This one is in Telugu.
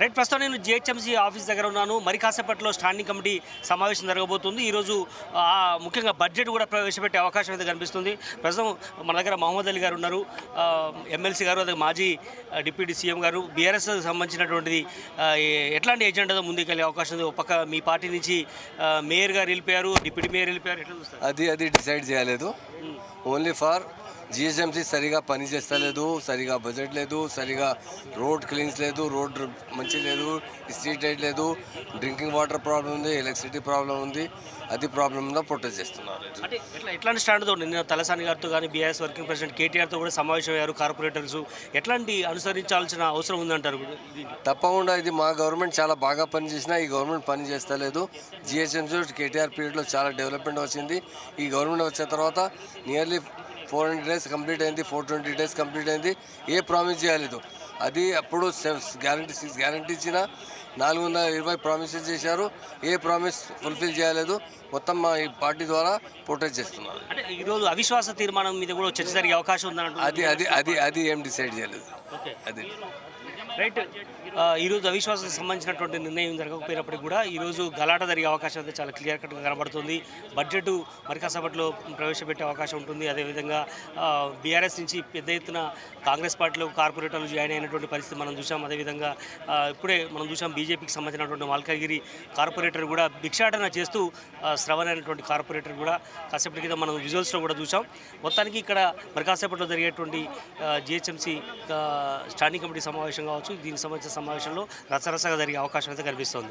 రైట్, ప్రస్తుతం నేను జిహెచ్ఎంసీ ఆఫీస్ దగ్గర ఉన్నాను. మరి కాసేపట్లో స్టాండింగ్ కమిటీ సమావేశం జరగబోతుంది. ఈరోజు ముఖ్యంగా బడ్జెట్ కూడా ప్రవేశపెట్టే అవకాశం అయితే కనిపిస్తుంది. ప్రస్తుతం మన దగ్గర మహమ్మద్ అలీ గారు ఉన్నారు, ఎమ్మెల్సీ గారు, అదే మాజీ డిప్యూటీ సీఎం గారు. బీఆర్ఎస్ సంబంధించినటువంటిది ఎట్లాంటి ఎజెండాతో ముందుకెళ్ళే అవకాశం ఉంది? ఒక పక్క మీ పార్టీ నుంచి మేయర్ గారు వెళ్ళిపోయారు, డిప్యూటీ మేయర్ వెళ్ళిపోయారు, ఎట్లా చూస్తారు? అది డిసైడ్ చేయలేదు. ఓన్లీ ఫర్ జిహెచ్ఎంసీ సరిగా పని చేస్తలేదు, సరిగా బడ్జెట్ లేదు, సరిగా రోడ్ క్లీన్స్ లేదు, రోడ్ మంచి లేదు, స్ట్రీట్ లైట్ లేదు, డ్రింకింగ్ వాటర్ ప్రాబ్లం ఉంది, ఎలక్ట్రిసిటీ ప్రాబ్లం ఉంది. అది ప్రాబ్లంలో ప్రొటెస్ట్ చేస్తున్నారు. అంటే ఎట్లాంటి స్టాండ్తో నిన్న తలసాని గారితో కానీ బీఆర్ఎస్ వర్కింగ్ ప్రెసిడెంట్ కేటీఆర్తో కూడా సమావేశం అయ్యారు కార్పొరేటర్స్. ఎట్లాంటి అనుసరించాల్సిన అవసరం ఉందంటారు? తప్పకుండా ఇది మా గవర్నమెంట్ చాలా బాగా పనిచేసినా ఈ గవర్నమెంట్ పని చేస్తలేదు. జిహెచ్ఎంసీ కేటీఆర్ పీరియడ్లో చాలా డెవలప్మెంట్ వచ్చింది. ఈ గవర్నమెంట్ వచ్చిన తర్వాత నియర్లీ 400 days కంప్లీట్ అయింది, 420 days కంప్లీట్ అయింది. ఏ ప్రామిస్ చేయలేదు. అది అప్పుడు గ్యారంటీ ఇచ్చిన 420 ప్రామిసెస్ చేశారు. ఏ ప్రామిస్ ఫుల్ఫిల్ చేయలేదు. మొత్తం మా ఈ పార్టీ ద్వారా ప్రొటెస్ట్ చేస్తున్నారు. అంటే ఈరోజు అవిశ్వాస తీర్మానం మీద కూడా చర్చ జరిగే అవకాశం ఉందంటే అది ఏం డిసైడ్ చేయలేదు. అది రైట్. ఈరోజు అవిశ్వాసానికి సంబంధించినటువంటి నిర్ణయం జరగకపోయినప్పటికీ కూడా ఈరోజు గలాట జరిగే అవకాశం అయితే చాలా క్లియర్ కట్గా కనబడుతుంది. బడ్జెట్ మరి కాసేపట్లో ప్రవేశపెట్టే అవకాశం ఉంటుంది. అదేవిధంగా బీఆర్ఎస్ నుంచి పెద్ద ఎత్తున కాంగ్రెస్ పార్టీలో కార్పొరేటర్లు జాయిన్ అయినటువంటి పరిస్థితి మనం చూసాం. అదేవిధంగా ఇప్పుడే మనం చూసాం బీజేపీకి సంబంధించినటువంటి మల్కాగిరి కార్పొరేటర్ కూడా భిక్షాటన చేస్తూ శ్రవణ్ అయినటువంటి కార్పొరేటర్ కూడా కాసేపటి కింద మనం విజువల్స్లో కూడా చూసాం. మొత్తానికి ఇక్కడ మరి కాసేపట్లో జరిగేటువంటి జిహెచ్ఎంసీ స్టాండింగ్ కమిటీ సమావేశం కావచ్చు, దీనికి సంబంధించిన సమావేశంలో రసరసగా జరిగే అవకాశం అయితే కనిపిస్తుంది.